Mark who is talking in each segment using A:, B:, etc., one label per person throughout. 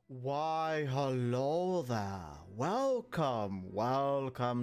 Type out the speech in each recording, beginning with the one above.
A: Why, hello there. Welcome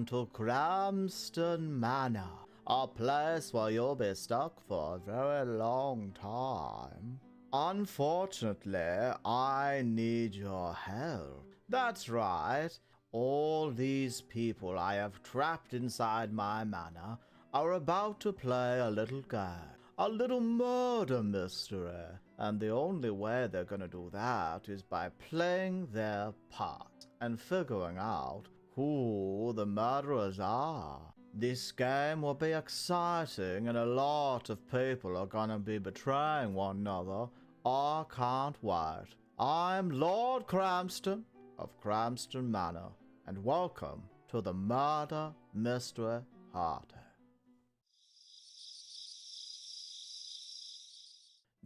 A: to Cramston Manor, a place where you'll be stuck for a very long time. Unfortunately, I need your help. That's right. All these people I have trapped inside my manor are about to play a little game. A little murder mystery, and the only way they're gonna do that is by playing their part and figuring out who the murderers are. This game will be exciting, and a lot of people are gonna be betraying one another. I can't wait. I'm Lord Cramston of Cramston Manor, and welcome to the Murder Mystery Party.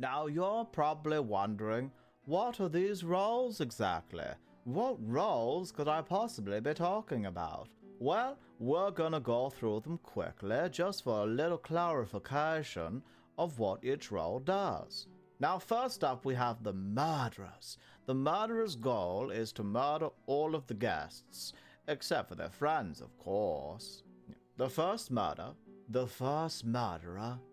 A: Now you're probably wondering, what are these roles exactly? What roles could I possibly be talking about? Well, we're gonna go through them quickly just for a little clarification of what each role does. Now first up we have the murderers. The murderer's goal is to murder all of the guests, except for their friends, of course. The first murderer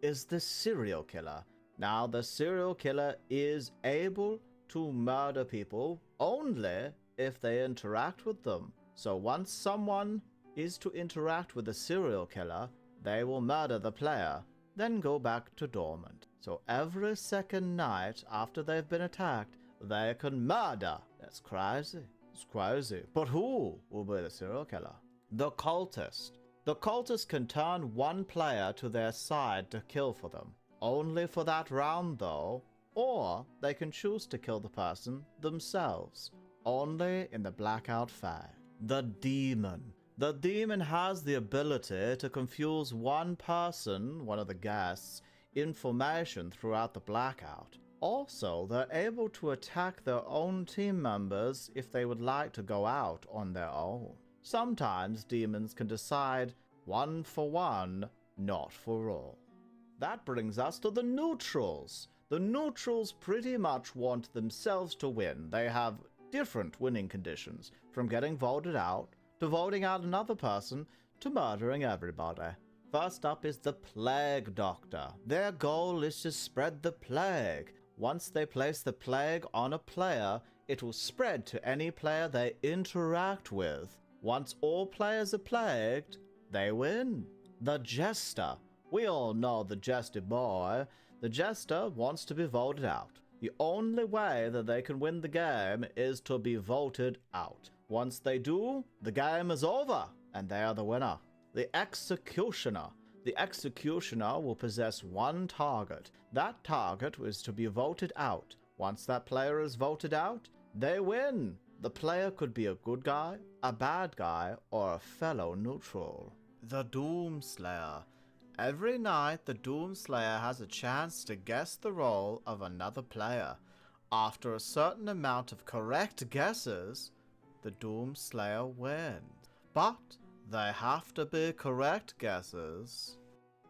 A: is the serial killer. Now, the serial killer is able to murder people only if they interact with them. So once someone is to interact with the serial killer, they will murder the player, then go back to dormant. So every second night after they've been attacked, they can murder. That's crazy. It's crazy. But who will be the serial killer? The cultist. The cultist can turn one player to their side to kill for them. Only for that round though, or they can choose to kill the person themselves, only in the blackout phase. The demon. The demon has the ability to confuse one person, one of the guests, information throughout the blackout. Also, they're able to attack their own team members if they would like to go out on their own. Sometimes demons can decide one for one, not for all. That brings us to the neutrals. The neutrals pretty much want themselves to win. They have different winning conditions, from getting voted out, to voting out another person, to murdering everybody. First up is the Plague Doctor. Their goal is to spread the plague. Once they place the plague on a player, it will spread to any player they interact with. Once all players are plagued, they win. The Jester. We all know the Jester boy. The Jester wants to be voted out. The only way that they can win the game is to be voted out. Once they do, the game is over, and they are the winner. The Executioner. The Executioner will possess one target. That target is to be voted out. Once that player is voted out, they win. The player could be a good guy, a bad guy, or a fellow neutral. The Doomslayer. Every night, the Doomslayer has a chance to guess the role of another player. After a certain amount of correct guesses, the Doomslayer wins. But they have to be correct guesses.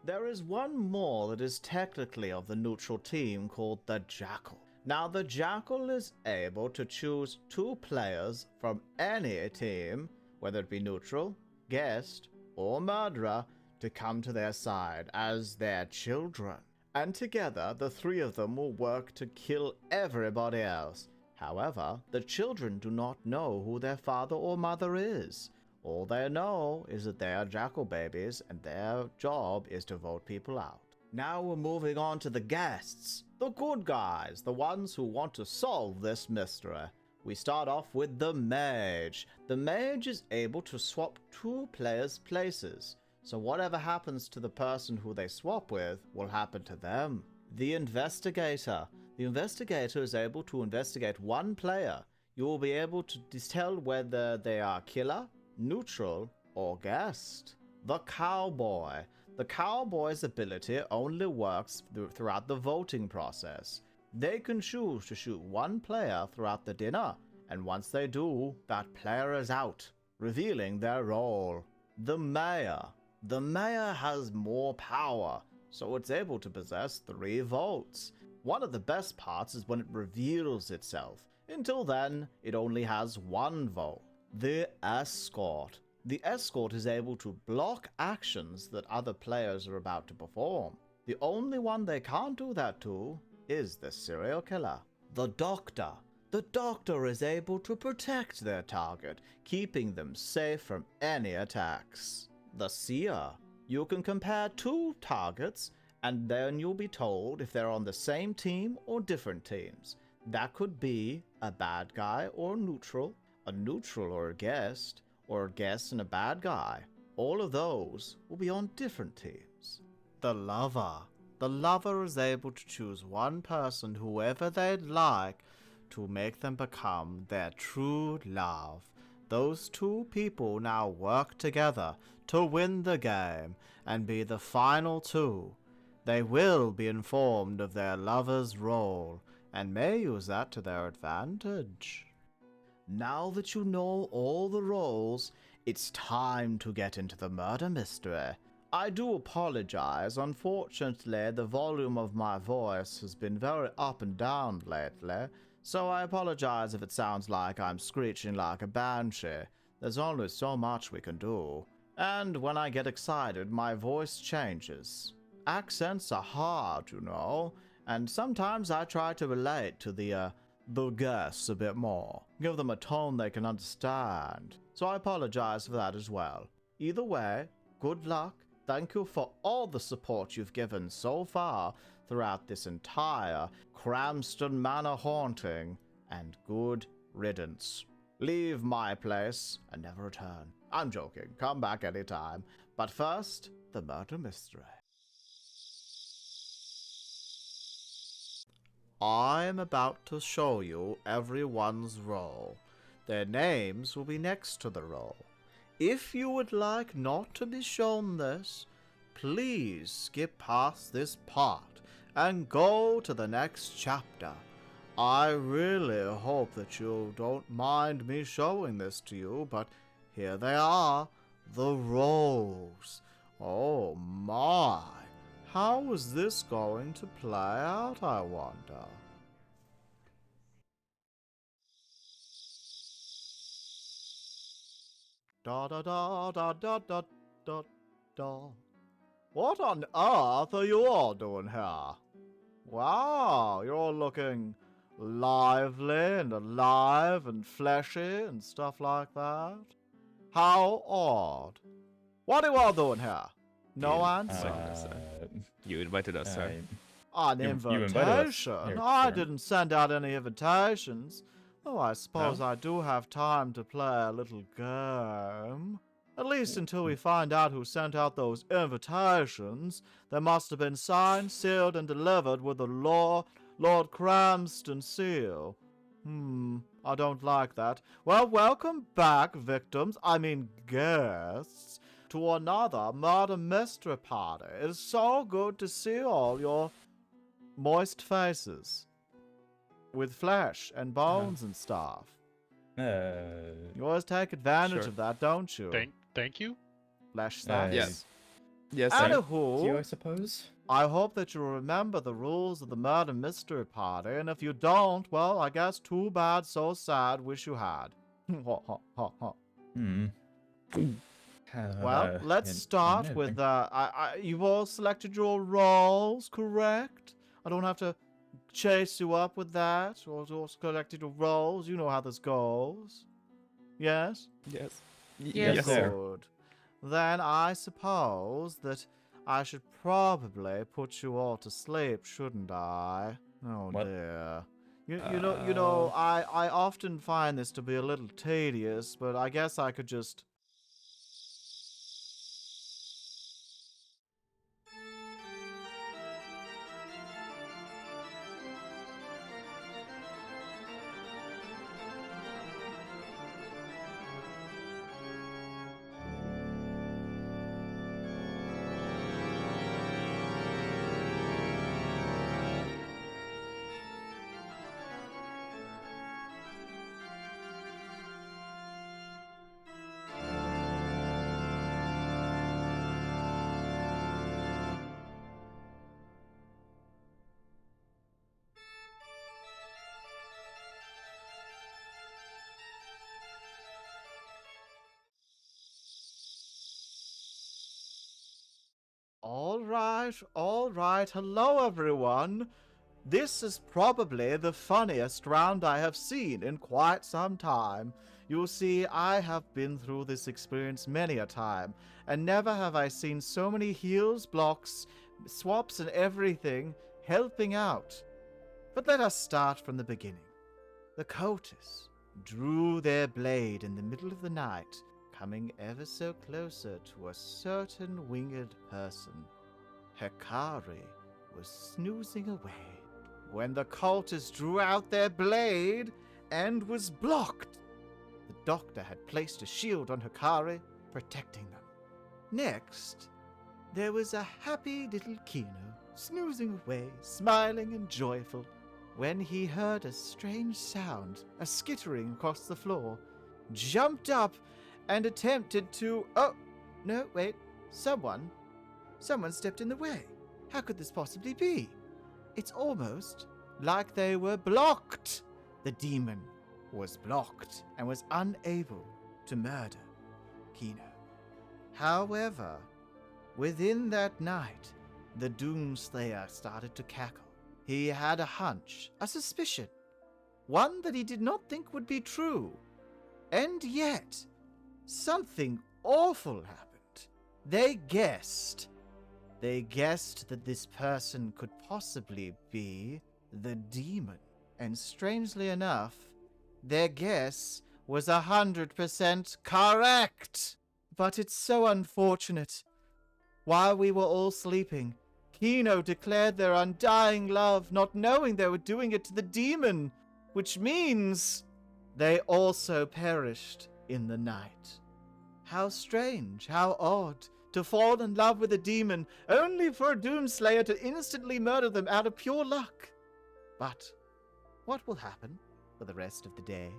A: There is one more that is technically of the neutral team called the Jackal. Now, the Jackal is able to choose two players from any team, whether it be neutral, guest, or murderer, to come to their side as their children. And together, the three of them will work to kill everybody else. However, the children do not know who their father or mother is. All they know is that they are jackal babies, and their job is to vote people out. Now we're moving on to the guests. The good guys, the ones who want to solve this mystery. We start off with the Mage. The Mage is able to swap two players' places. So whatever happens to the person who they swap with will happen to them. The Investigator. The Investigator is able to investigate one player. You will be able to tell whether they are killer, neutral, or guest. The Cowboy. The Cowboy's ability only works throughout the voting process. They can choose to shoot one player throughout the dinner, and once they do, that player is out, revealing their role. The Mayor. The Mayor has more power, so it's able to possess 3 votes. One of the best parts is when it reveals itself. Until then, it only has one vote. The escort. The escort is able to block actions that other players are about to perform. The only one they can't do that to is the serial killer. The doctor. The doctor is able to protect their target, keeping them safe from any attacks. The seer. You can compare two targets, and then you'll be told if they're on the same team or different teams. That could be a bad guy or neutral, a neutral or a guest and a bad guy. All of those will be on different teams. The lover. The lover is able to choose one person, whoever they'd like, to make them become their true love. Those two people now work together to win the game and be the final two. They will be informed of their lover's role and may use that to their advantage. Now that you know all the roles, it's time to get into the murder mystery. I do apologize. Unfortunately, the volume of my voice has been very up and down lately, so I apologize if it sounds like I'm screeching like a banshee. There's only so much we can do. And when I get excited, my voice changes. Accents are hard, you know, and sometimes I try to relate to the guests a bit more. Give them a tone they can understand. So I apologize for that as well. Either way, good luck. Thank you for all the support you've given so far throughout this entire Cramston Manor haunting, and good riddance. Leave my place and never return. I'm joking. Come back anytime. But first, the murder mystery. I am about to show you everyone's role. Their names will be next to the role. If you would like not to be shown this, please skip past this part and go to the next chapter. I really hope that you don't mind me showing this to you, but here they are, the roles. Oh my! How is this going to play out, I wonder? Da da da da da da da da. What on earth are you all doing here? Wow, you're all looking lively and alive and fleshy and stuff like that. How odd. What are you all doing here? No answer.
B: You invited us, sir.
A: An invitation? I didn't send out any invitations. Oh, I suppose I do have time to play a little game. At least until we find out who sent out those invitations. They must have been signed, sealed, and delivered with the Lord Cramston seal. I don't like that. Well, welcome back, guests, to another murder mystery party. It is so good to see all your moist faces with flesh and bones and stuff. You always take advantage of that, don't you?
C: Thank you.
A: Flesh stats.
B: Yes,
A: Anywho,
D: I suppose.
A: I hope that you remember the rules of the murder mystery party, and if you don't, well, I guess too bad, so sad, wish you had. Well, let's start with, you've all selected your roles, correct? I don't have to chase you up with that, or selected your roles, you know how this goes. Yes?
B: Yes.
D: Yes, sir.
A: Good. Then I suppose that I should probably put you all to sleep, shouldn't I? Oh
D: What?
A: dear. You know, I often find this to be a little tedious, but I guess I could just... All right. Hello, everyone. This is probably the funniest round I have seen in quite some time. You see, I have been through this experience many a time, and never have I seen so many heals, blocks, swaps, and everything helping out. But let us start from the beginning. The cultists drew their blade in the middle of the night, coming ever so closer to a certain winged person. Hikari was snoozing away when the cultists drew out their blade and was blocked. The doctor had placed a shield on Hikari, protecting them. Next, there was a happy little Kino, snoozing away, smiling and joyful, when he heard a strange sound, a skittering across the floor, jumped up and attempted to... Oh, no, wait, Someone stepped in the way. How could this possibly be? It's almost like they were blocked. The demon was blocked and was unable to murder Kino. However, within that night, the Doomslayer started to cackle. He had a hunch, a suspicion, one that he did not think would be true. And yet, something awful happened. They guessed that this person could possibly be the demon. And strangely enough, their guess was 100% correct. But it's so unfortunate. While we were all sleeping, Kino declared their undying love, not knowing they were doing it to the demon, which means they also perished in the night. How strange, how odd, to fall in love with a demon, only for a Doomslayer to instantly murder them out of pure luck. But what will happen for the rest of the day?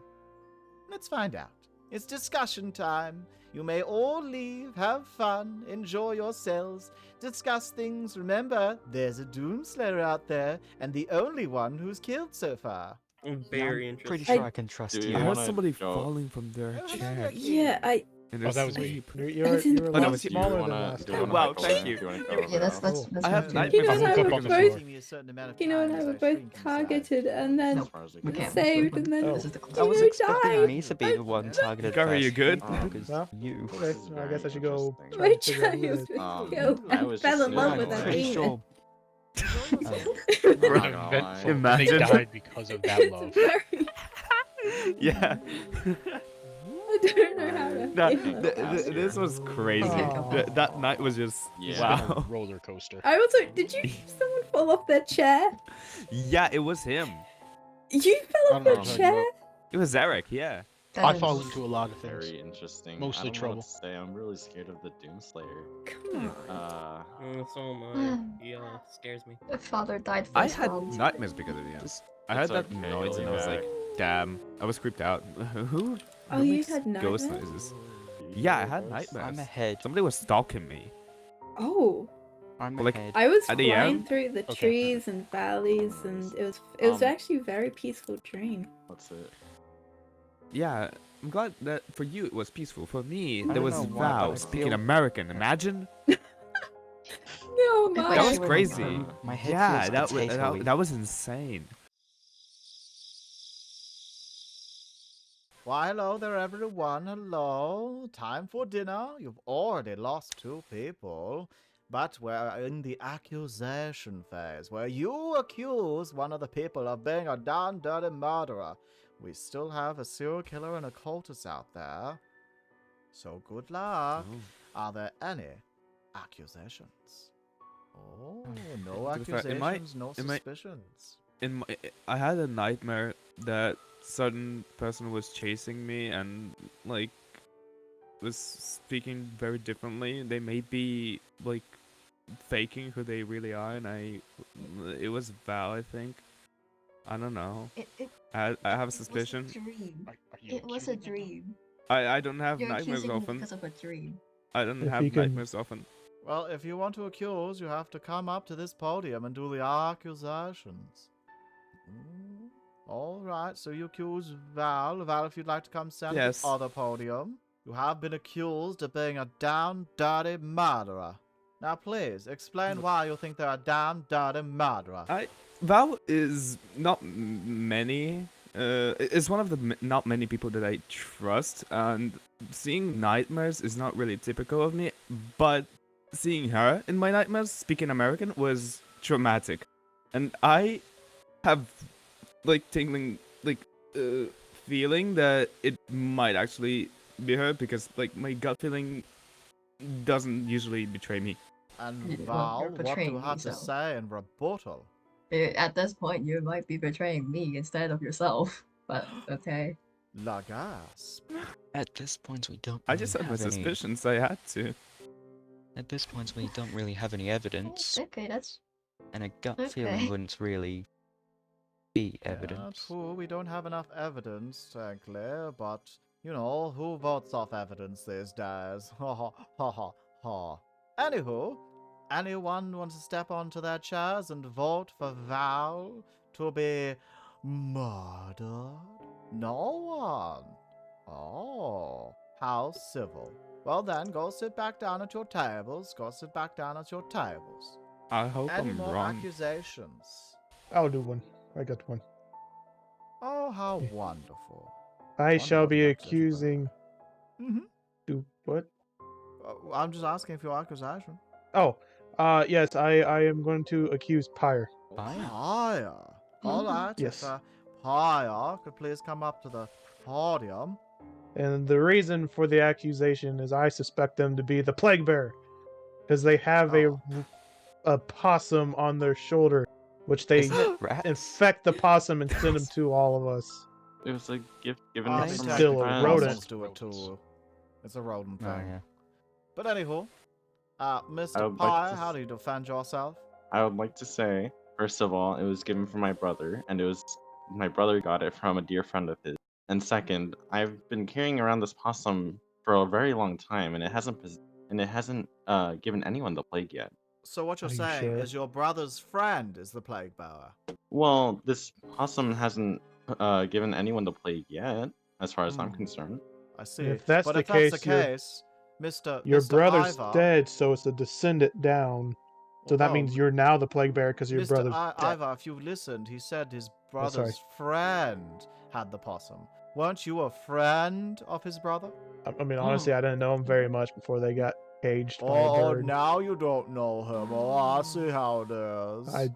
A: Let's find out. It's discussion time. You may all leave, have fun, enjoy yourselves, discuss things. Remember, there's a Doomslayer out there, and the only one who's killed so far.
C: Very interesting.
E: Pretty sure I can trust you.
B: I heard somebody falling from their chair.
F: Yeah,
B: In
D: Oh,
B: their
D: that was
B: sleep.
D: me. You're a
B: that
D: lot
B: was you.
D: smaller than last time.
B: Wow, thank you.
G: Yeah, that's
B: I have
G: not
F: You know,
B: nightmares.
F: and I
D: up
F: were
D: on the
F: both,
D: floor.
F: you know, and I were both targeted and then saved, and then
G: Oh.
E: I was expecting
F: died.
E: me to be the one targeted.
B: Gary, are you good?
E: Because
D: No?
E: you.
D: Okay, so I guess I should go
F: My
D: try to figure out
F: child
D: who it
F: was
D: is.
F: killed
H: I
F: and
H: was
F: fell
H: just
F: in love
H: saying,
F: with
H: I'm
F: a
E: Pretty
F: demon.
E: sure.
H: Right.
B: Imagine.
D: They died because of that love.
F: Very-
B: Yeah.
F: I don't know how to
B: That,
F: feel.
B: this was crazy.
D: Oh.
B: That night was just
H: Yeah.
B: wow.
D: Roller coaster.
F: I also, did you someone fall off their chair?
B: Yeah, it was him.
F: You fell off
D: I
F: your
D: don't know.
F: chair?
B: It was Eric. Yeah.
D: I fall into a lot of things.
H: Very interesting.
D: Mostly
H: I don't know
D: trouble.
H: what to say. I'm really scared of the Doomslayer.
F: Come on.
C: So am I. He scares me.
G: My father died for
B: I
G: his
B: had
G: world.
B: nightmares because of him. I heard
H: It's
B: that
H: okay,
B: noise
H: you'll
B: and I
H: be
B: was like,
H: back.
B: damn. I was creeped out. Who?
F: Oh,
B: who
F: you
B: makes
F: had
B: ghost
F: nightmares?
B: noises? Yeah, I had nightmares.
E: I'm ahead.
B: Somebody was stalking me.
F: Oh,
E: I'm
B: Like-
E: ahead.
F: I was
B: At the
F: flying
B: end?
F: through the
D: Okay.
F: trees and valleys, and it was actually a very peaceful dream.
H: What's it?
B: Yeah, I'm glad that for you it was peaceful. For me,
E: I
B: there
E: don't
B: was
E: know why, but
B: Val
E: I
B: speaking
E: feel-
B: American. Imagine.
F: No, my.
B: That was
G: Wait,
B: crazy.
E: My head
B: Yeah,
E: feels
B: that
E: potatoey.
B: that was insane.
A: Why, hello there, everyone. Hello. Time for dinner. You've already lost 2 people. But we're in the accusation phase, where you accuse one of the people of being a darn dirty murderer. We still have a serial killer and a cultist out there. So good luck. Are there any accusations? Oh, no
B: To be fair, it might-
A: accusations, no
B: it might-
A: suspicions.
B: I had a nightmare that certain person was chasing me and like was speaking very differently. They may be like faking who they really are, and it was Val, I think. I don't know. I have a suspicion.
G: It was a dream.
D: Are you
G: It was a
D: accusing them?
G: dream.
B: I don't have
G: You're
B: nightmares
G: accusing me
B: often.
G: because of a dream.
B: I don't
D: If
B: have
D: you can-
B: nightmares often.
A: Well, if you want to accuse, you have to come up to this podium and do the accusations. All right, so you accuse Val. Val, if you'd like to come stand at
B: Yes.
A: the other podium. You have been accused of being a down dirty murderer. Now, please, explain why you think they're a damn dirty murderer.
B: Val is not many. Is one of the not many people that I trust, and seeing nightmares is not really typical of me. But seeing her in my nightmares speaking American was traumatic, and I have tingling feeling that it might actually be her because my gut feeling doesn't usually betray me.
A: And
G: Well,
A: Val,
G: you're
A: what do
G: betraying
A: you
G: me,
A: have to
G: so-
A: say in rebuttal?
G: At this point, you might be betraying me instead of yourself. But okay.
A: La gasp.
E: At this point, we don't
B: I
E: really
B: just had my
E: have any.
B: suspicions. I had to.
E: At this point, we don't really have any evidence,
G: Okay, that's
E: and a gut
G: okay.
E: feeling wouldn't really be
A: Yeah,
E: evidence.
A: true, we don't have enough evidence, technically, but, you know, who votes off evidence these days? Ha ha ha ha ha. Anywho, anyone wants to step onto their chairs and vote for Val to be murdered? No one. Oh, how civil. Well then, go sit back down at your tables. Go sit back down at your tables.
B: I hope
A: Any
B: I'm
A: more
B: wrong.
A: accusations?
D: I'll do one. I got one.
A: Oh, how wonderful.
D: I
A: One
D: shall
A: more
D: be
A: to
D: accusing.
A: Mm-hmm.
D: Do what?
A: I'm just asking for your accusation.
D: Oh, yes. I am going to accuse Pyre.
E: Fire?
A: Pyre. All right.
D: Yes.
A: If Pyre could please come up to the podium.
D: And the reason for the accusation is I suspect them to be the plague bearer, because they have
A: Oh.
D: a possum on their shoulder, which they
E: Isn't it rats?
D: infect the possum and send them to all of us.
H: It was a gift given
A: I
H: from
A: mean,
H: my
D: still a
A: technically,
D: rodent.
A: possums do it too. It's a rodent thing.
E: Oh, yeah.
A: But anywho,
H: I
A: Mr.
H: would like
A: Pyre,
H: to
A: how do you defend yourself?
H: I would like to say, first of all, it was given from my brother, and my brother got it from a dear friend of his. And second, I've been carrying around this possum for a very long time, and it hasn't given anyone the plague yet.
A: So what you're
D: Are you
A: saying
D: sure?
A: is your brother's friend is the plague bearer.
H: Well, this possum hasn't given anyone the plague yet, as far as I'm
A: Hmm.
H: concerned.
A: I see.
D: If that's
A: but
D: the
A: if that's
D: case,
A: the
D: your-
A: case, Mr.
D: Your
A: Mr.
D: brother's
A: Ivar,
D: dead, so it's a descendant down. So that
A: no,
D: means you're now the plague bearer because your
A: Mr.
D: brother's dead.
A: Ivar, if you listened, he said his
D: sorry.
A: brother's friend had the possum. Weren't you a friend of his brother?
D: I mean, honestly, I didn't know him very much before they got caged by a
A: Oh,
D: bird.
A: now you don't know him. Oh, I see how it is.
D: I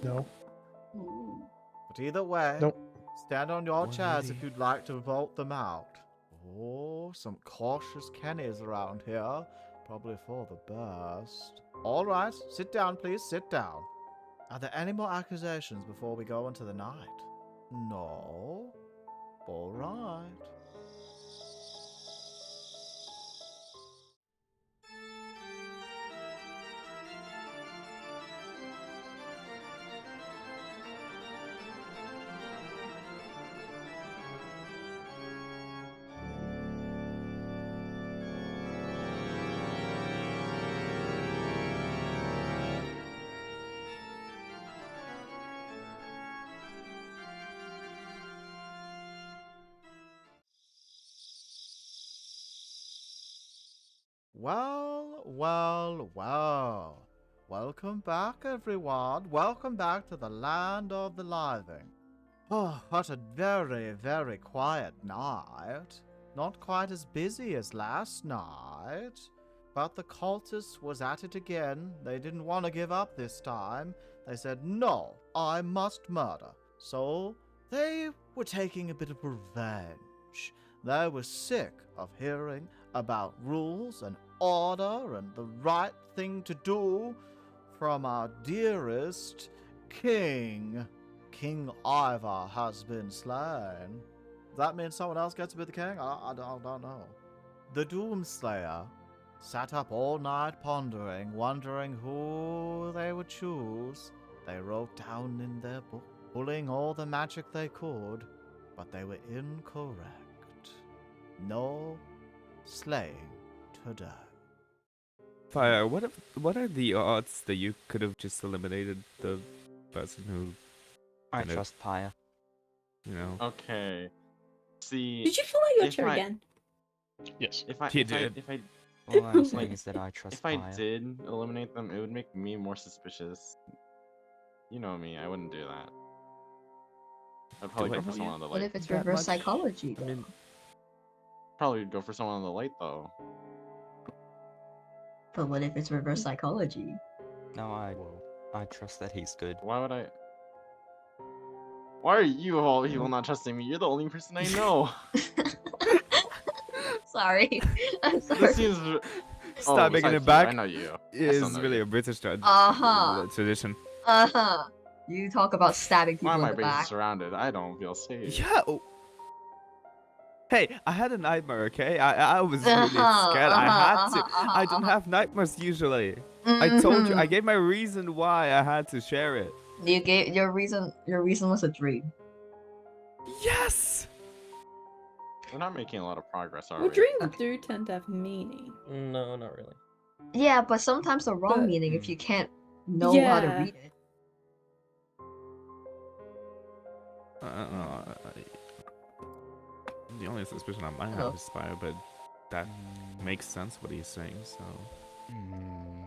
D: no.
A: But either way,
D: Nope.
A: stand on your
B: One
A: chairs if
B: lady.
A: you'd like to vote them out. Oh, some cautious Kennys around here. Probably for the best. All right, sit down, please. Sit down. Are there any more accusations before we go into the night? No. All right. Well, well, well. Welcome back, everyone. Welcome back to the land of the living. Oh, what a very, very quiet night. Not quite as busy as last night. But the cultists was at it again. They didn't want to give up this time. They said, no, I must murder. So they were taking a bit of revenge. They were sick of hearing about rules and order and the right thing to do from our dearest king. King Ivar has been slain. Does that mean someone else gets to be the king? I don't know. The Doomslayer sat up all night pondering, wondering who they would choose. They wrote down in their book, pulling all the magic they could, but they were incorrect. No slaying today.
B: Fire, what are the odds that you could have just eliminated the person who,
E: I
B: kind of-
E: trust Pyre.
B: you know?
H: Okay. See,
F: Did you fill out your
H: If
F: chair
H: I-
F: again?
D: Yes.
H: if I
B: He
H: if I
B: did.
H: if I
E: All I'm saying
H: Like,
E: is that I trust
H: if I
E: fire.
H: did eliminate them, it would make me more suspicious. You know me, I wouldn't do that. I'd probably
B: Do I
H: go for
B: know
H: someone
B: you?
H: on the
G: What
H: light.
G: if it's
B: That
G: reverse
B: much?
G: psychology?
B: I mean,
H: Probably go for someone on the light though.
G: But what if it's reverse psychology?
E: No, I trust that he's good.
H: Why would I? Why are you of all people not trusting me? You're the only person I know.
G: Sorry. I'm sorry.
H: This seems.
B: stop making
H: besides
B: it
H: you,
B: back.
H: I know you.
B: Is really a British
G: Uh-huh.
B: tradition.
G: Uh-huh. You talk about stabbing
H: Why
G: people
H: my
G: in the
H: base is
G: back.
H: surrounded? I don't feel safe.
B: Yeah. Hey, I had a nightmare. Okay, I was really scared. I had to. I don't have nightmares usually. I told you. I gave my reason why I had to share it.
G: You gave your reason. Your reason was a dream.
B: Yes.
H: We're not making a lot of progress, are
F: Well,
H: we?
F: dreams do tend to have meaning.
C: No, not really.
G: Yeah, but sometimes the wrong
F: But-
G: meaning if you can't know how to
F: Yeah.
G: read it.
B: The only suspicion I might
G: Hello.
B: have is fire, but that makes sense what he's saying. So.
E: Hmm.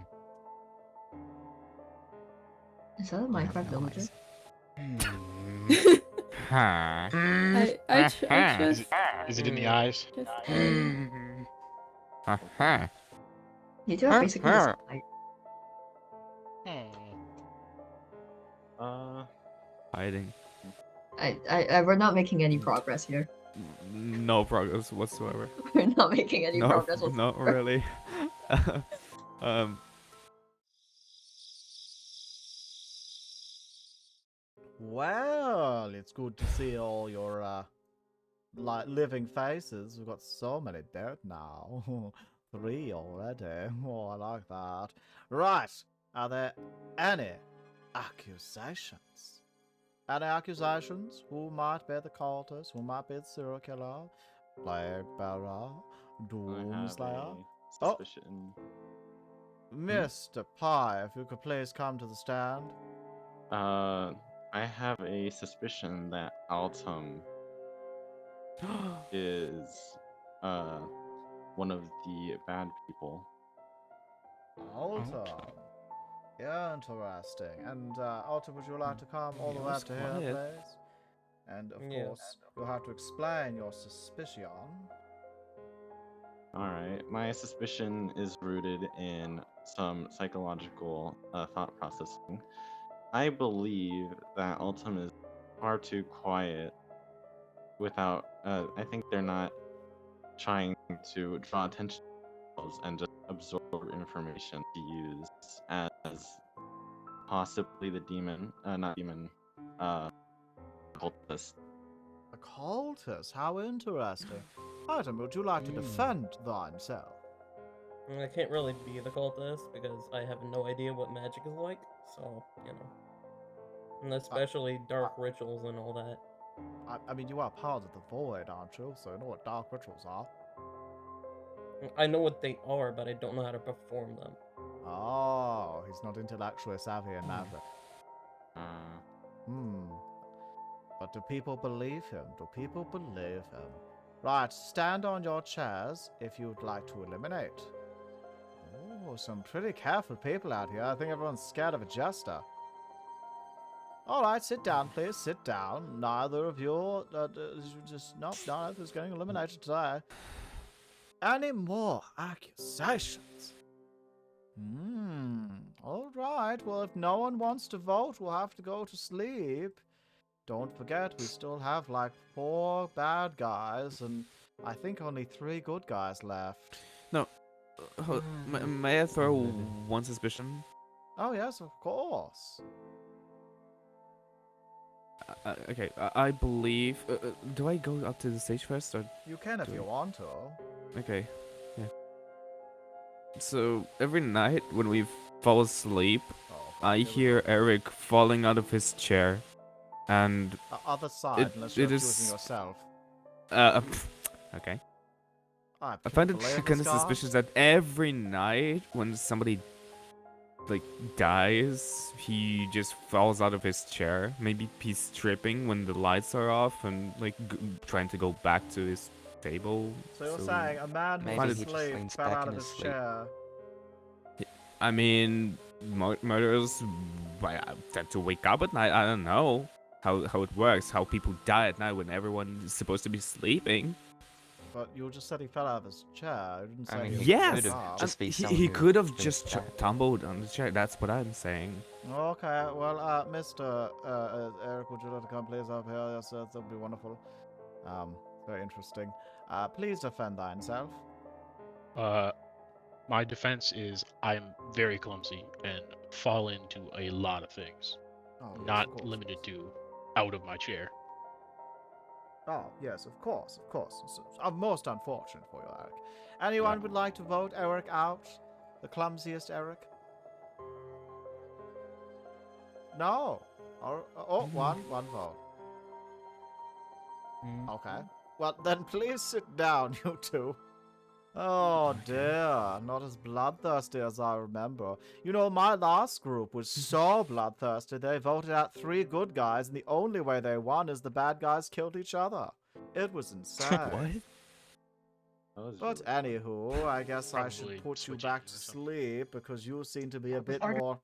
G: Is that a Minecraft villager?
B: Ha.
F: I just
I: Is it in the eyes?
B: Ha.
G: You two are basically the same height.
B: Hiding.
G: We're not making any progress here.
B: No progress whatsoever.
G: We're not making any
B: No,
G: progress whatsoever.
B: not really. um.
A: Well, it's good to see all your living faces. We've got so many dead now. 3 already. Oh, I like that. Right. Are there any accusations? Any accusations? Who might be the cultist? Who might be the serial killer? Plague bearer? Doomslayer? Oh.
H: Suspicion.
A: Mr. Pie, if you could please come to the stand.
H: I have a suspicion that Altum is one of the bad people.
A: Alta. Yeah, interesting. And Alta, would you like to come all the way up to here,
B: quiet.
A: please? And of
C: Yes.
A: course, you'll have to explain your suspicion.
H: Alright, my suspicion is rooted in some psychological thought processing. I believe that Altum is far too quiet without, I think they're not trying to draw attention to themselves and just absorb information to use as possibly the demon, not demon, cultist.
A: A cultist? How interesting. Item, would you like to defend thyself?
C: I can't really be the cultist because I have no idea what magic is like, so, you know. And especially dark rituals and all that.
A: I mean, you are part of the void, aren't you? So you know what dark rituals are.
C: I know what they are, but I don't know how to perform them.
A: Oh, he's not intellectually savvy in that way. But do people believe him? Do people believe him? Right, stand on your chairs if you'd like to eliminate. Oh, some pretty careful people out here. I think everyone's scared of a jester. Alright, sit down, please. Sit down. Neither of you, none of us getting eliminated today. Any more accusations? Alright, well, if no one wants to vote, we'll have to go to sleep. Don't forget, we still have like 4 bad guys, and I think only 3 good guys left.
B: No. May I throw one suspicion?
A: Oh, yes, of course.
B: Okay, I believe. Do I go up to the stage first, or?
A: You can if you want to.
B: Okay, yeah. So every night when we fall asleep, I hear Eric falling out of his chair, and
A: Other side, unless you're
B: it is-
A: accusing yourself.
B: okay.
A: I
B: I find it
A: believe
B: kind
A: this
B: of
A: guy.
B: suspicious that every night when somebody like dies, he just falls out of his chair. Maybe he's tripping when the lights are off and like trying to go back to his table.
A: So you're saying a man
E: Maybe
A: who
B: he
A: was
B: just
A: asleep
E: leans
A: fell
E: back
A: out
E: in
A: of
E: his
A: his
E: sleep.
A: chair?
B: I mean, murderers tend to wake up at night. I don't know how it works, how people die at night when everyone's supposed to be sleeping.
A: But you just said he fell out of his chair. You didn't say
E: I mean,
A: he
E: he
B: Yes,
E: could have
A: woke up.
E: just be
B: he
E: someone who
B: could have
E: goes
B: just
E: back.
B: tumbled on the chair. That's what I'm saying.
A: Okay, well, Mr. Eric, would you like to come please up here? Yes, that would be wonderful. Very interesting. Please defend thyself.
I: My defense is I'm very clumsy and fall into a lot of things.
A: Oh, yes, of
I: Not
A: course.
I: limited to out of my chair.
A: Oh, yes, of course, of course. It's most unfortunate for you, Eric. Anyone would like to vote Eric out? The clumsiest Eric? No. One vote. Okay. Well, then please sit down, you two. Oh dear, not as bloodthirsty as I remember. You know, my last group was so bloodthirsty they voted out 3 good guys, and the only way they won is the bad guys killed each other. It was insane.
B: What?
A: But anywho, I guess I
I: Probably
A: should put you
I: switching
A: back
I: or
A: to
I: something.
A: sleep because you seem to be a bit
G: Are-
A: more...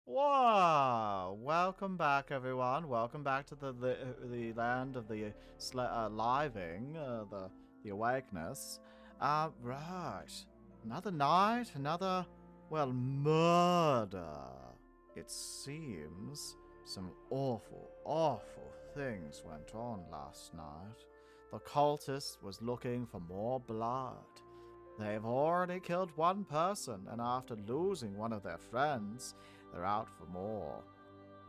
A: Wow! Welcome back, everyone. Welcome back to the land of the living, the awakeness. Right. Another night, another, well, murder. It seems some awful, awful things went on last night. The cultist was looking for more blood. They've already killed one person, and after losing one of their friends, they're out for more.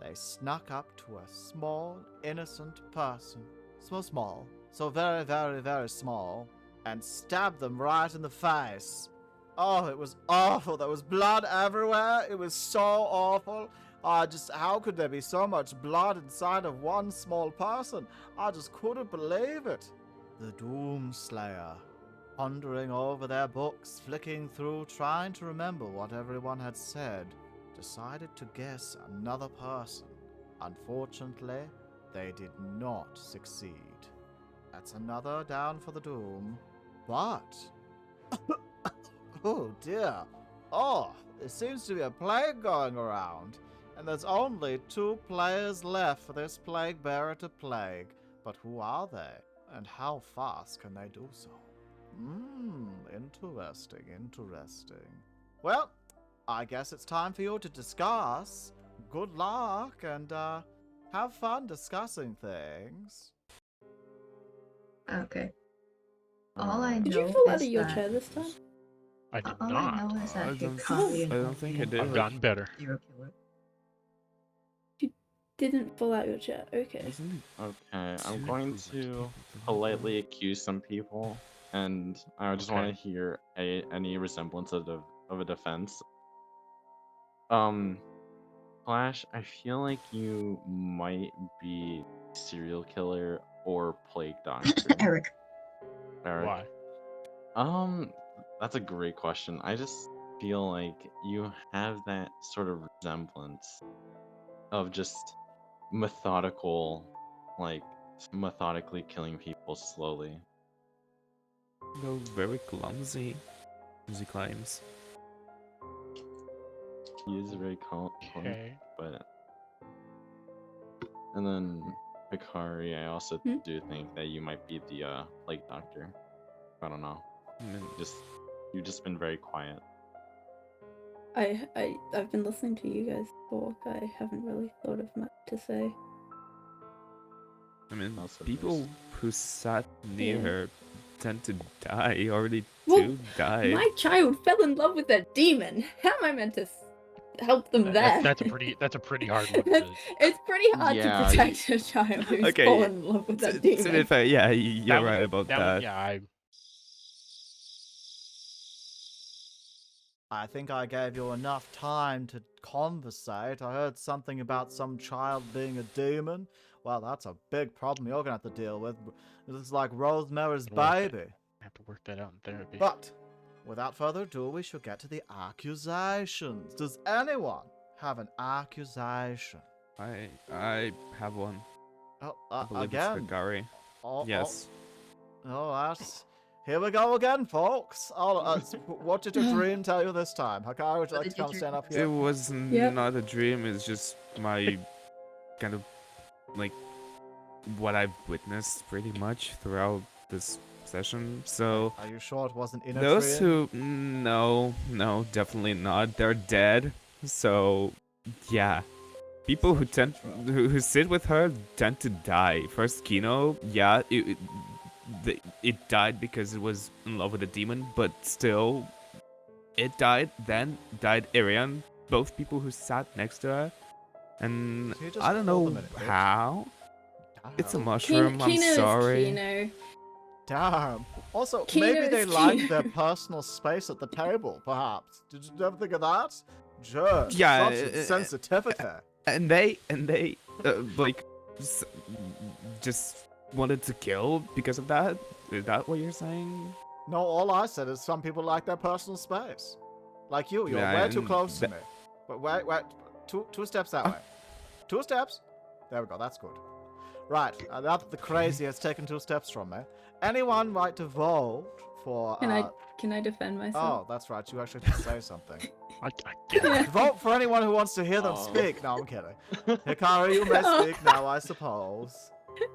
A: They snuck up to a small, innocent person. So very, very, very small, and stabbed them right in the face. Oh, it was awful. There was blood everywhere. It was so awful. How could there be so much blood inside of one small person? I just couldn't believe it. The Doomslayer, pondering over their books, flicking through, trying to remember what everyone had said, decided to guess another person. Unfortunately, they did not succeed. That's another down for the Doom. But... oh dear. Oh, there seems to be a plague going around. And there's only 2 players left for this plague bearer to plague. But who are they? And how fast can they do so? Interesting, interesting. Well, I guess it's time for you to discuss. Good luck, and have fun discussing things.
G: Okay. All I know
F: Did you fall out
G: is
F: of your
G: that
F: chair this time?
I: I did
G: all
I: not.
G: I know is that
B: I
G: you're
B: don't-
G: currently
B: I don't think I
G: involved
B: did.
I: I've gotten better.
G: in serial killer.
F: Didn't fall out your chair. Okay.
H: Okay, I'm going to politely accuse some people, and I just want to hear any resemblance of a defense. Flash, I feel like you might be serial killer or plague doctor.
G: Eric.
H: Eric.
I: Why?
H: That's a great question. I just feel like you have that sort of resemblance of just methodically killing people slowly.
B: No, very clumsy, as he claims.
H: He is very calm,
I: Okay.
H: but and then Hikari, I also do think that you might be the plague doctor. I don't know. You've just been very quiet.
F: I've been listening to you guys talk. I haven't really thought of much to say.
B: I mean,
H: Also
B: people
H: nice.
B: who sat near
F: Yeah.
B: her tend to die. Already
F: Well,
B: 2 died.
F: My child fell in love with a demon. How am I meant to help them there.
I: That's a pretty hard one.
F: It's pretty hard
H: Yeah,
F: to protect a child who's
B: Okay,
F: fallen in love with a
B: To be
F: demon.
B: fair, yeah, you're
I: That one-
B: right about
I: that one-
B: that.
I: yeah,
A: I think I gave you enough time to conversate. I heard something about some child being a demon. Well, that's a big problem you're gonna have to deal with. It's like Rosemary's
I: Right.
A: baby.
I: I have to work that out in therapy.
A: But without further ado, we shall get to the accusations. Does anyone have an accusation?
B: I have one.
A: Oh,
B: I believe
A: again.
B: it's Hikari.
A: Oh,
B: Yes.
A: Oh, that's. Here we go again, folks. What did your dream tell you this time? Hikari, would you
G: What
A: like to
G: did your
A: come stand up
B: It
A: here?
B: was
F: Yep.
B: not a dream. It's just my kind of like what I've witnessed pretty much throughout this session. So
A: Are you sure it wasn't in a
B: those
A: dream?
B: who no, definitely not. They're dead. So yeah. People who who sit with her tend to die. First Kino, yeah, it died because it was in love with a demon, but still, it died. Then died Irian, both people who sat next to her, and
A: So you just
B: I don't
A: pulled
B: know
A: them in it, bitch.
B: how. It's a
A: Damn.
B: mushroom. I'm
F: Kino is
B: sorry.
F: Kino.
A: Damn. Also,
F: Kino
A: maybe they
F: is
A: like
F: Kino.
A: their personal space at the table, perhaps. Did you ever think of that? Jerk.
B: Yeah,
A: Such insensitivity.
B: And they like s- just wanted to kill because of that. Is that what you're saying?
A: No, all I said is some people like their personal space. Like you're
B: Yeah,
A: way too
B: and
A: close to me. But wait, two steps that way. 2 steps. There we go. That's good. Right. Now that the crazy has taken 2 steps from me, anyone like to vote for?
F: Can I defend myself?
A: Oh, that's right. You actually did say something.
I: I get it.
F: Yeah.
A: Vote for anyone who wants to hear them
H: Oh.
A: speak. No, I'm kidding. Hikari, you may speak now, I suppose.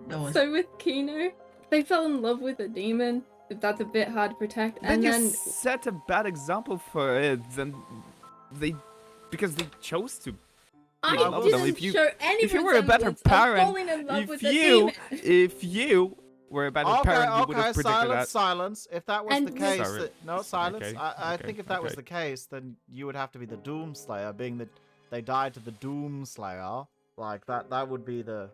G: No one.
F: So with Kino, they fell in love with a demon. That's a bit hard to protect.
B: Then
F: And
B: you
F: then
B: set a bad example for it, and because they chose to.
F: I
B: love them.
F: didn't
B: If you-
F: show any
B: if you were a better
F: resemblance of
B: parent,
F: falling in love
B: if
F: with a
B: you
F: demon.
B: if you were a better parent, you would have predicted that.
A: silence. If that was
F: And
A: the
F: we-
A: case,
B: Sorry.
A: no silence.
B: Okay,
A: I
B: okay,
A: think if that was
B: okay.
A: the case, then you would have to be the Doomslayer, being that they died to the Doomslayer. Like that would be the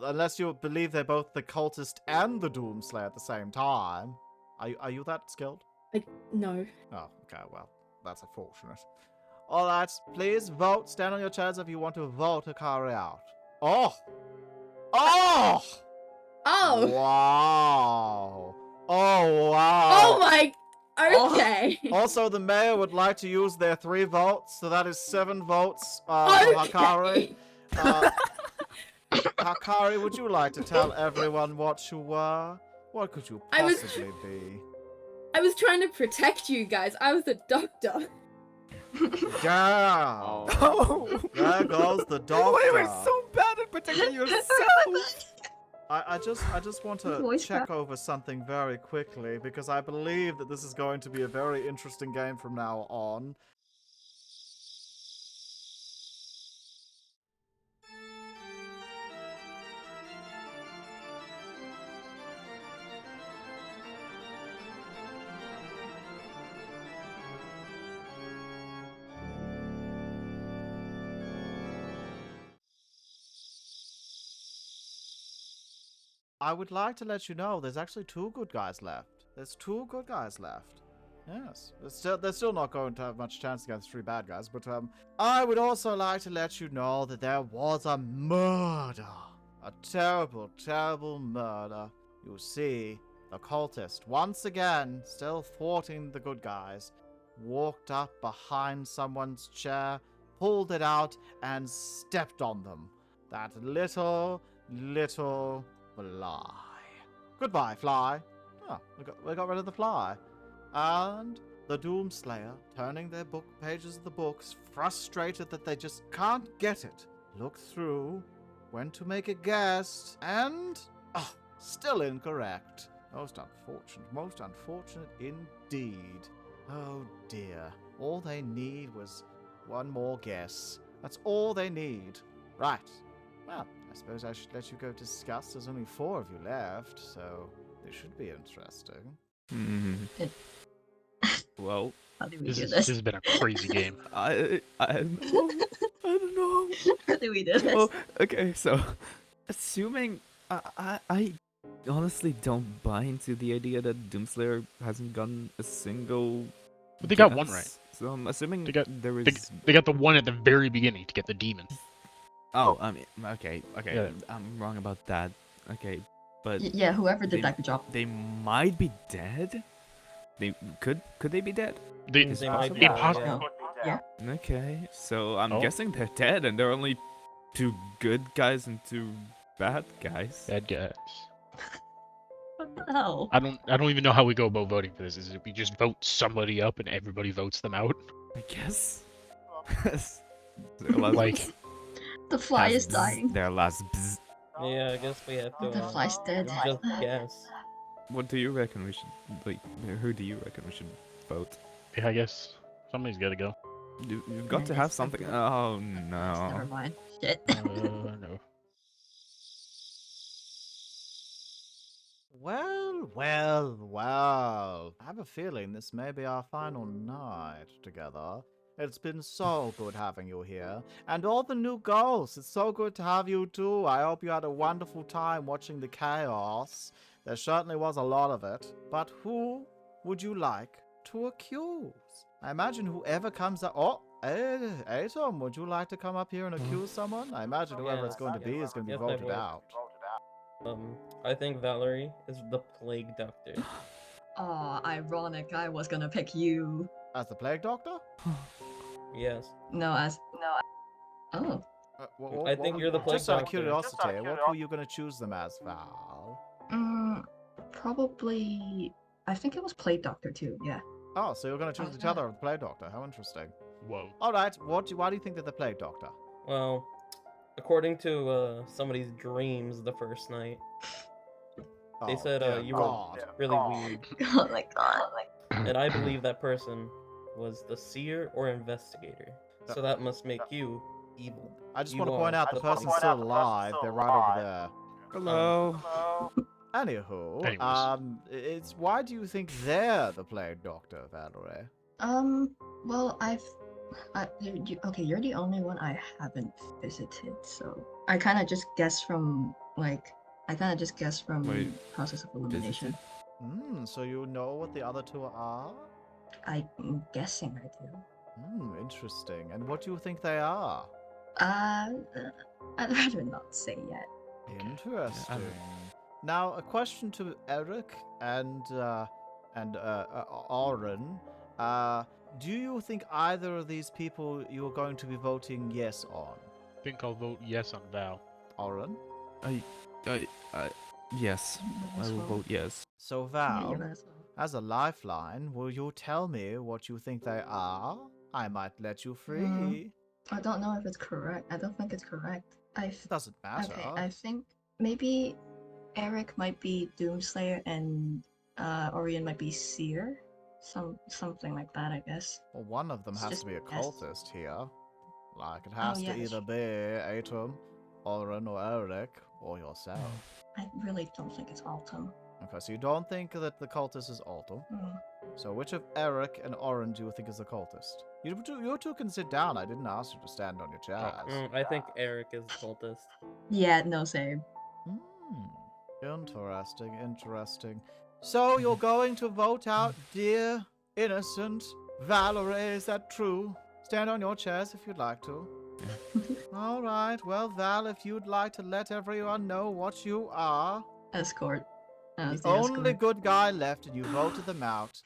A: unless you believe they're both the cultist and the Doomslayer at the same time. Are you that skilled?
F: No.
A: Oh, okay. Well, that's unfortunate. All right, please vote. Stand on your chairs if you want to vote Hikari out. Oh. Oh.
F: Oh.
A: Wow. Oh, wow.
F: Oh my. Okay.
A: Also, the mayor would like to use their 3 votes, so that is 7 votes for Hikari.
F: Okay.
A: Hikari, would you like to tell everyone what you were? What could you
F: I was-
A: possibly be?
F: I was trying to protect you guys. I was a doctor.
A: Yeah.
B: Oh,
A: There goes the doctor.
B: Why were so bad at protecting yourself?
A: I just want to
G: Voice
A: check over something very quickly because I believe that this is going to be a very interesting game from now on. I would like to let you know there's actually 2 good guys left. There's 2 good guys left. Yes. They're still not going to have much chance against 3 bad guys, but I would also like to let you know that there was a murder. A terrible, terrible murder. You see, the cultist, once again, still thwarting the good guys, walked up behind someone's chair, pulled it out, and stepped on them. That little fly. Goodbye, fly. Oh, we got rid of the fly. And the Doomslayer, turning their pages of the books, frustrated that they just can't get it, looked through, went to make a guess, and still incorrect. Most unfortunate indeed. Oh dear. All they need was one more guess. That's all they need. Right. Well, I suppose I should let you go discuss. There's only 4 of you left, so this should be interesting.
B: Hmm. Well,
G: How do we
I: This
G: do
I: is
G: this?
I: this has been a crazy game.
B: I don't know.
G: How do we do this?
B: Well, okay, so assuming I honestly don't buy into the idea that Doomslayer hasn't gotten a single.
I: But they got one
B: guess,
I: right.
B: So I'm assuming
I: They got
B: there
I: they,
B: is.
I: they got the one at the very beginning to get the demon.
B: Oh, I mean, okay,
I: Yeah.
B: I'm wrong about that. Okay, but
G: Yeah, whoever did
B: they-
G: that, good job.
B: they might be dead. They could they be dead?
I: They,
B: Is
C: They
B: it
C: might be,
B: possible?
C: yeah.
G: Yeah.
B: Okay, so I'm
I: Oh.
B: guessing they're dead, and there are only 2 good guys and 2 bad guys.
I: bad guys.
G: What the hell?
I: I don't even know how we go about voting for this. Is it we just vote somebody up and everybody votes them out?
B: I guess. Their last
I: Like
G: The fly is
B: bzz,
G: dying.
B: Their last bzz.
C: Yeah, I guess we have to
G: The fly's dead.
C: just guess.
B: What do you reckon we should like? Who do you reckon we should vote?
I: yeah, I guess somebody's got to go.
B: You've got
G: Yeah,
B: to have
G: it's
B: something.
G: like
B: Oh
G: Never
B: no.
G: mind. Shit.
I: No.
A: Well. I have a feeling this may be our final night together. It's been so good having you here. And all the new ghosts. It's so good to have you too. I hope you had a wonderful time watching the chaos. There certainly was a lot of it. But who would you like to accuse? I imagine whoever comes up. Oh, Atom, would you like to come up here and accuse someone? I imagine whoever it's going to be is going to be
C: Yes, I
A: voted
C: would.
A: out.
C: I think Valerie is the plague doctor.
G: Oh, ironic. I was gonna pick you.
A: As the plague doctor?
C: Yes.
G: No, as oh.
C: I think you're the plague
A: Just out of
C: doctor.
A: curiosity, what were you going to choose them as, Val?
G: Probably. I think it was Plague Doctor too. Yeah.
A: Oh, so you're going to choose each other as the plague doctor. How interesting.
I: Whoa.
A: All right, why do you think they're the plague doctor?
C: Well, according to somebody's dreams the first night, they
A: Oh,
C: said
A: dear
C: you were
A: God.
C: really weird.
G: Oh my god.
C: And I believe that person was the seer or investigator. So that must make you evil.
A: I just
C: You
A: want to
C: are
A: point out the
C: the
A: person's still alive. They're right over there.
B: Hello.
A: Anywho,
I: Anyways.
A: it's why do you think they're the plague doctor, Valerie?
G: Well, you're the only one I haven't visited, so I kind of just guess from
B: Wait,
G: process of elimination.
A: So you know what the other two are?
G: I'm guessing I do.
A: Interesting. And what do you think they are?
G: I'd rather not say yet.
A: Interesting. Now, a question to Eric and Oren. Do you think either of these people you are going to be voting yes on?
I: I think I'll vote yes on Val.
A: Oren?
B: Yes, I will vote yes.
A: So,
G: Yeah,
A: Val,
G: you as well.
A: as a lifeline, will you tell me what you think they are? I might let you free.
G: I don't know if it's correct. I don't think it's correct.
A: It doesn't matter.
G: Okay, I think maybe Eric might be Doomslayer and Orion might be Seer. Something like that, I guess.
A: Well, one of them
G: It's
A: has
G: just
A: to be a
G: guess.
A: cultist here. Like, it has
G: yeah,
A: to either be Atom, Oren, or Eric, or yourself.
G: I really don't think it's Altum.
A: Okay, so you don't think that the cultist is Alto. So which of Eric and Oren do you think is the cultist? You two can sit down. I didn't ask you to stand on your chairs.
C: I think Eric is the cultist.
G: Yeah, no, same.
A: Interesting. So you're going to vote out dear, innocent Valerie, is that true? Stand on your chairs if you'd like to. All right, well, Val, if you'd like to let everyone know what you are.
G: Escort.
A: The only good guy left, and you voted them out.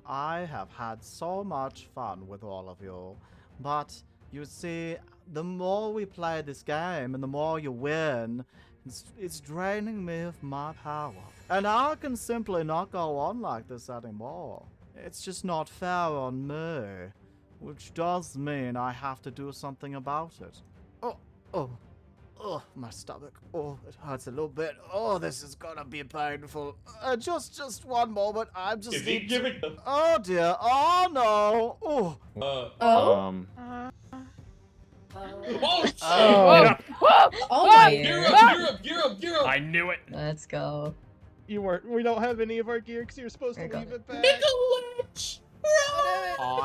A: I have had so much fun with all of you, but you see, the more we play this game and the more you win, it's draining me of my power. And I can simply not go on like this anymore. It's just not fair on me, which does mean I have to do something about it. Oh, my stomach. Oh, it hurts a little bit. Oh, this is gonna be painful. Just one moment. I'm just need to... Oh dear. Oh no. Oh.
J: Oh, shit!
D: Oh.
F: Oh my
J: Gear
F: god.
J: up, gear up!
K: I knew it.
G: Let's go.
D: You weren't. We don't have any of our gear because you're supposed to
G: There you
D: leave
G: go.
D: it back.
J: Nicholas!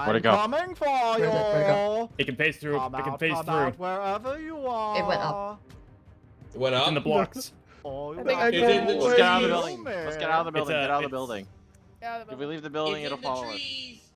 H: Where'd it
A: I'm
H: go?
A: coming for
G: Where'd it go?
A: you.
K: It can pace through.
A: Come
K: It can
A: out,
K: pace
A: come
K: through.
A: out, wherever you are.
G: It went up.
J: It went
K: It's
J: up?
K: in the blocks.
A: Oh, you
F: I think
A: got
J: it's in the
A: to
H: Let's get out of the
A: wait.
H: building. Let's get out of the building. Get out of the
K: it's-
H: building. If we leave the building,
J: It's
H: it'll
J: in the
H: follow us.
J: trees.